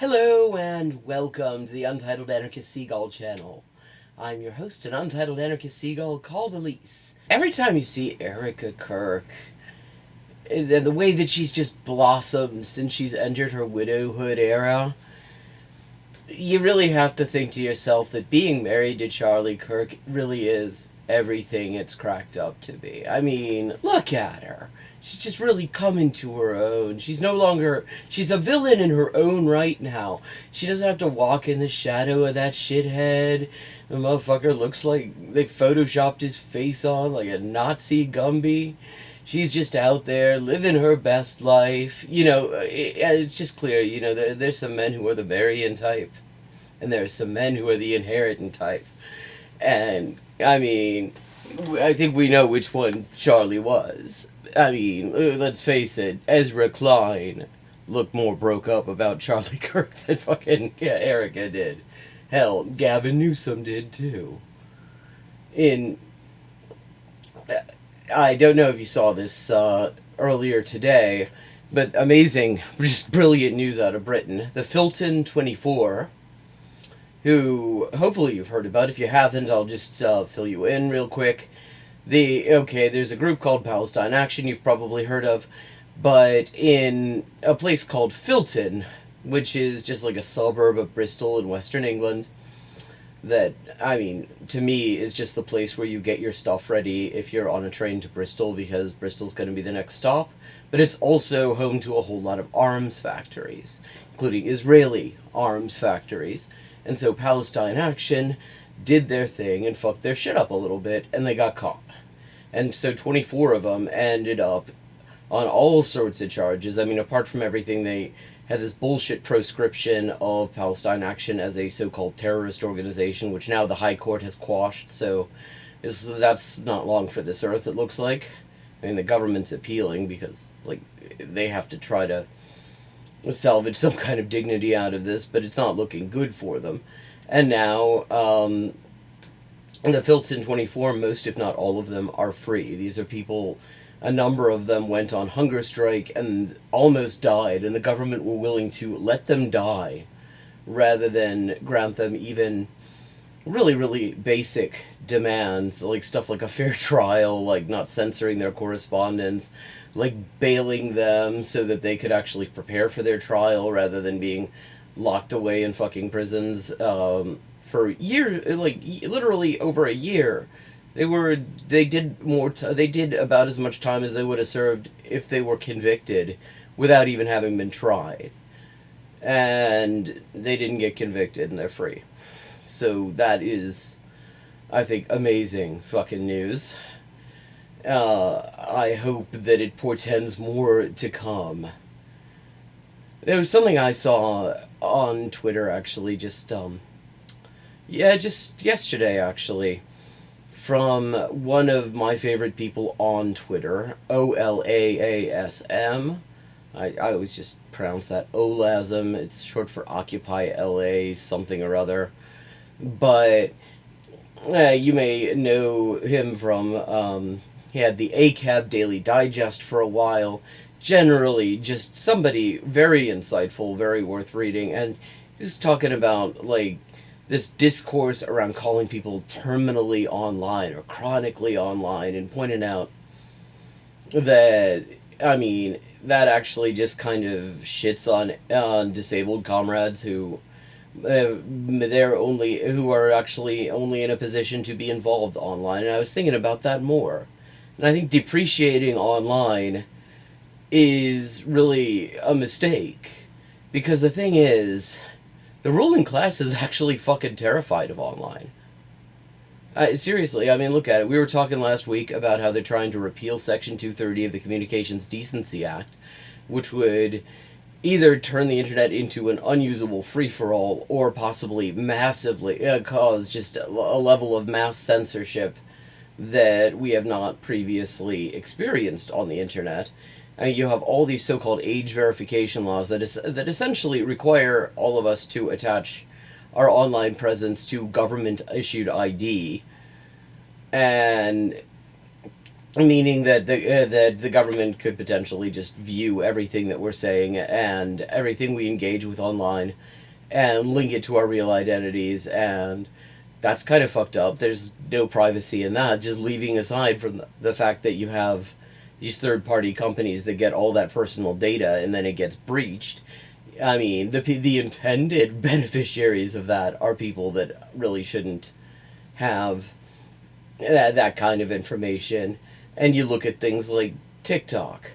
Hello and welcome to the Untitled Anarchist Seagull channel. I'm your host, an Untitled Anarchist Seagull called Elise. Every time you see Erica Kirk, the way that she's just blossomed since she's entered her widowhood era, you really have to think to yourself that being married to Charlie Kirk really is everything it's cracked up to be. I mean, look at her. She's just really coming to her own. She's a villain in her own right now. She doesn't have to walk in the shadow of that shithead. The motherfucker looks like they photoshopped his face on like a Nazi Gumby. She's just out there living her best life. It's just clear, there's some men who are the Marian type. And there's some men who are the inheritant type. And, I mean, I think we know which one Charlie was. I mean, let's face it, Ezra Klein looked more broke up about Charlie Kirk than fucking Erica did. Hell, Gavin Newsom did too. I don't know if you saw this earlier today, but amazing, just brilliant news out of Britain. The Filton 24, who hopefully you've heard about. If you haven't, I'll just fill you in real quick. There's a group called Palestine Action you've probably heard of, but in a place called Filton, which is just like a suburb of Bristol in Western England, that, I mean, to me is just the place where you get your stuff ready if you're on a train to Bristol, because Bristol's going to be the next stop, but it's also home to a whole lot of arms factories, including Israeli arms factories, and so Palestine Action did their thing and fucked their shit up a little bit, and they got caught. And so 24 of them ended up on all sorts of charges. I mean, apart from everything, they had this bullshit proscription of Palestine Action as a so-called terrorist organization, which now the High Court has quashed, so that's not long for this earth, it looks like. I mean, the government's appealing because, they have to try to salvage some kind of dignity out of this, but it's not looking good for them. And now, the Filton 24, most if not all of them, are free. These are people, a number of them went on hunger strike and almost died, and the government were willing to let them die rather than grant them even really, really basic demands, like stuff like a fair trial, like not censoring their correspondence, like bailing them so that they could actually prepare for their trial rather than being locked away in fucking prisons for years, literally over a year. They did about as much time as they would have served if they were convicted without even having been tried. And they didn't get convicted and they're free. So that is, I think, amazing fucking news. I hope that it portends more to come. There was something I saw on Twitter, actually, just yesterday, actually, from one of my favorite people on Twitter, OLAASM. I always just pronounce that OLASM. It's short for Occupy LA something or other. But you may know him from, he had the ACAB Daily Digest for a while. Generally, just somebody very insightful, very worth reading. And he's talking about, this discourse around calling people terminally online or chronically online, and pointing out that, I mean, that actually just kind of shits on disabled comrades who who are actually only in a position to be involved online. And I was thinking about that more. And I think depreciating online is really a mistake. Because the thing is, the ruling class is actually fucking terrified of online. Seriously, I mean, look at it. We were talking last week about how they're trying to repeal Section 230 of the Communications Decency Act, which would either turn the internet into an unusable free-for-all or possibly massively cause just a level of mass censorship that we have not previously experienced on the internet. I mean, you have all these so-called age verification laws that essentially require all of us to attach our online presence to government-issued ID. And meaning that the government could potentially just view everything that we're saying and everything we engage with online and link it to our real identities, and that's kind of fucked up. There's no privacy in that, just leaving aside from the fact that you have these third party companies that get all that personal data and then it gets breached. I mean, the intended beneficiaries of that are people that really shouldn't have that kind of information. And you look at things like TikTok,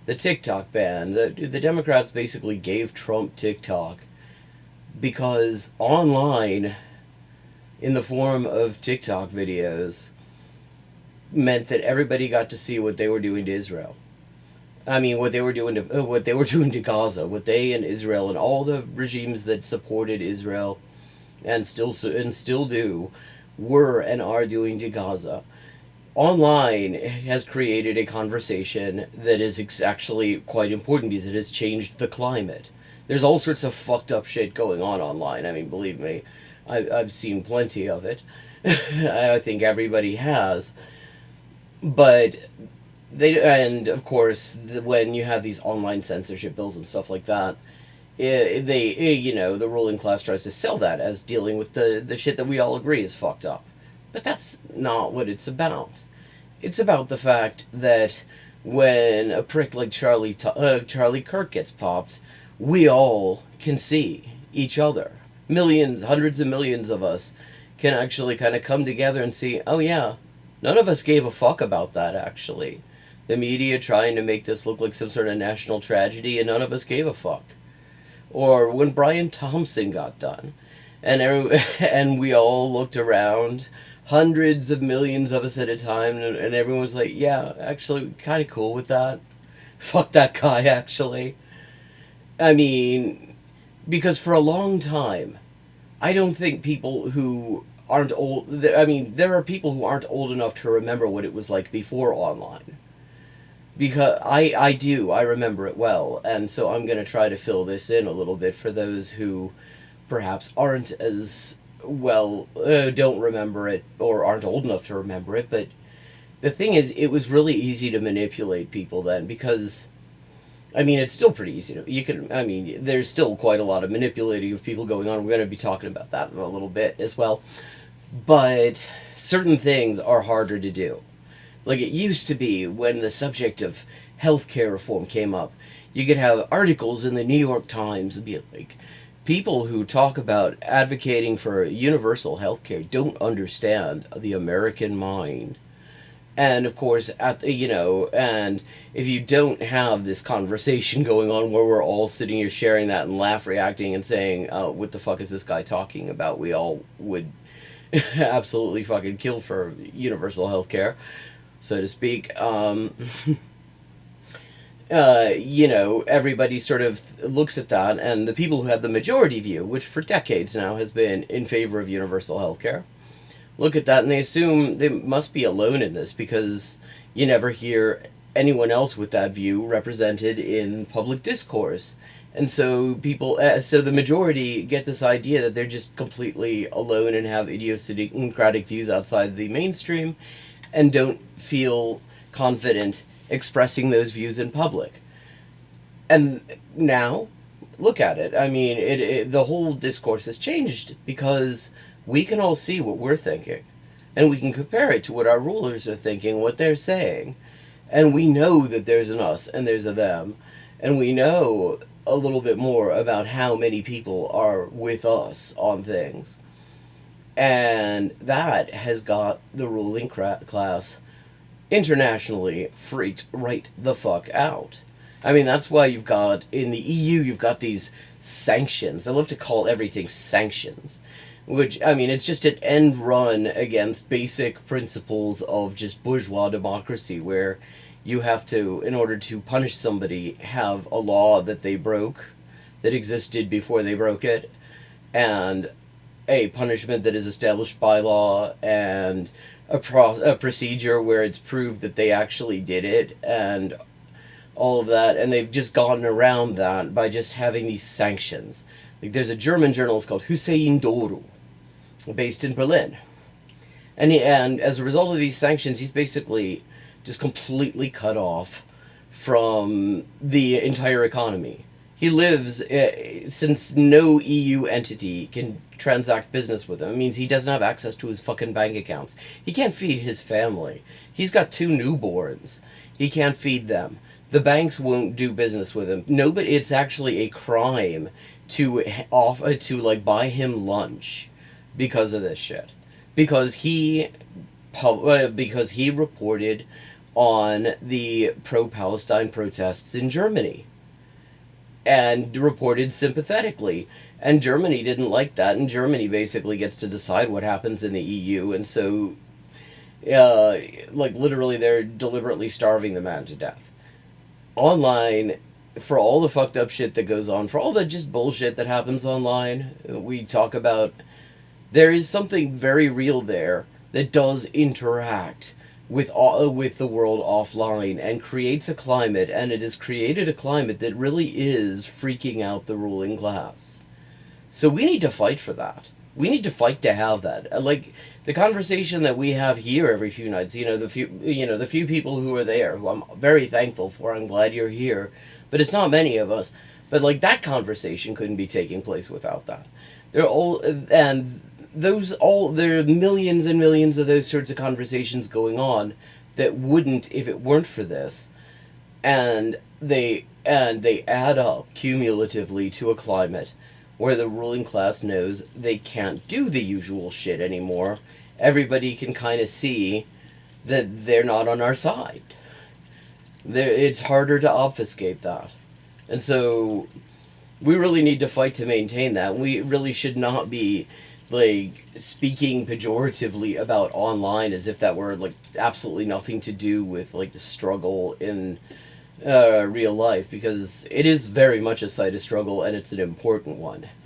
the TikTok ban. The Democrats basically gave Trump TikTok because online, in the form of TikTok videos, meant that everybody got to see what they were doing to Israel. I mean, what they were doing to Gaza, what they and Israel and all the regimes that supported Israel and still do were and are doing to Gaza. Online has created a conversation that is actually quite important because it has changed the climate. There's all sorts of fucked up shit going on online. I mean, believe me, I've seen plenty of it. I think everybody has. But and of course, when you have these online censorship bills and stuff like that, the ruling class tries to sell that as dealing with the shit that we all agree is fucked up. But that's not what it's about. It's about the fact that when a prick like Charlie Kirk gets popped, we all can see each other. Millions, hundreds of millions of us can actually kind of come together and see, oh yeah, none of us gave a fuck about that actually. The media trying to make this look like some sort of national tragedy, and none of us gave a fuck. Or when Brian Thompson got done, and we all looked around, hundreds of millions of us at a time, and everyone was like, yeah, actually, kind of cool with that. Fuck that guy, actually. I mean, because for a long time, I don't think people who aren't old, I mean, there are people who aren't old enough to remember what it was like before online. Because I remember it well, and so I'm going to try to fill this in a little bit for those who perhaps aren't as well, don't remember it, or aren't old enough to remember it. But the thing is, it was really easy to manipulate people then, because, I mean, it's still pretty easy to, there's still quite a lot of manipulating of people going on. We're going to be talking about that in a little bit as well. But certain things are harder to do. Like it used to be when the subject of healthcare reform came up. You could have articles in the New York Times and be like, people who talk about advocating for universal healthcare don't understand the American mind. And of course, and if you don't have this conversation going on where we're all sitting here sharing that and reacting and saying, oh, what the fuck is this guy talking about? We all would absolutely fucking kill for universal healthcare, so to speak. Everybody sort of looks at that, and the people who have the majority view, which for decades now has been in favor of universal healthcare, look at that and they assume they must be alone in this because you never hear anyone else with that view represented in public discourse. And so so the majority get this idea that they're just completely alone and have idiosyncratic views outside the mainstream and don't feel confident expressing those views in public. And now, look at it. I mean, the whole discourse has changed because we can all see what we're thinking. And we can compare it to what our rulers are thinking, what they're saying. And we know that there's an us and there's a them. And we know a little bit more about how many people are with us on things. And that has got the ruling class internationally freaked right the fuck out. I mean, that's why you've got, in the EU, you've got these sanctions. They love to call everything sanctions. Which, I mean, it's just an end run against basic principles of just bourgeois democracy, where you have to, in order to punish somebody, have a law that they broke, that existed before they broke it, and a punishment that is established by law, and a procedure where it's proved that they actually did it, and all of that, and they've just gotten around that by just having these sanctions. Like, there's a German journalist called Hussein Doru, based in Berlin. And as a result of these sanctions, he's basically just completely cut off from the entire economy. He lives, since no EU entity can transact business with him, it means he doesn't have access to his fucking bank accounts. He can't feed his family. He's got 2 newborns. He can't feed them. The banks won't do business with him. Nobody. It's actually a crime to like buy him lunch because of this shit. Because because he reported on the pro-Palestine protests in Germany and reported sympathetically. And Germany didn't like that, and Germany basically gets to decide what happens in the EU, and so, like, literally, they're deliberately starving the man to death. Online, for all the fucked up shit that goes on, for all the just bullshit that happens online, we talk about, there is something very real there that does interact with the world offline and creates a climate, and it has created a climate that really is freaking out the ruling class. So we need to fight for that. We need to fight to have that. Like the conversation that we have here every few nights. The few people who are there, who I'm very thankful for. I'm glad you're here, but it's not many of us. But like that conversation couldn't be taking place without that. They're all and there are millions and millions of those sorts of conversations going on that wouldn't if it weren't for this, and they add up cumulatively to a climate where the ruling class knows they can't do the usual shit anymore. Everybody can kind of see that they're not on our side. It's harder to obfuscate that, and so we really need to fight to maintain that. We really should not be like speaking pejoratively about online as if that were like absolutely nothing to do with like the struggle in real life, because it is very much a site of struggle, and it's an important one.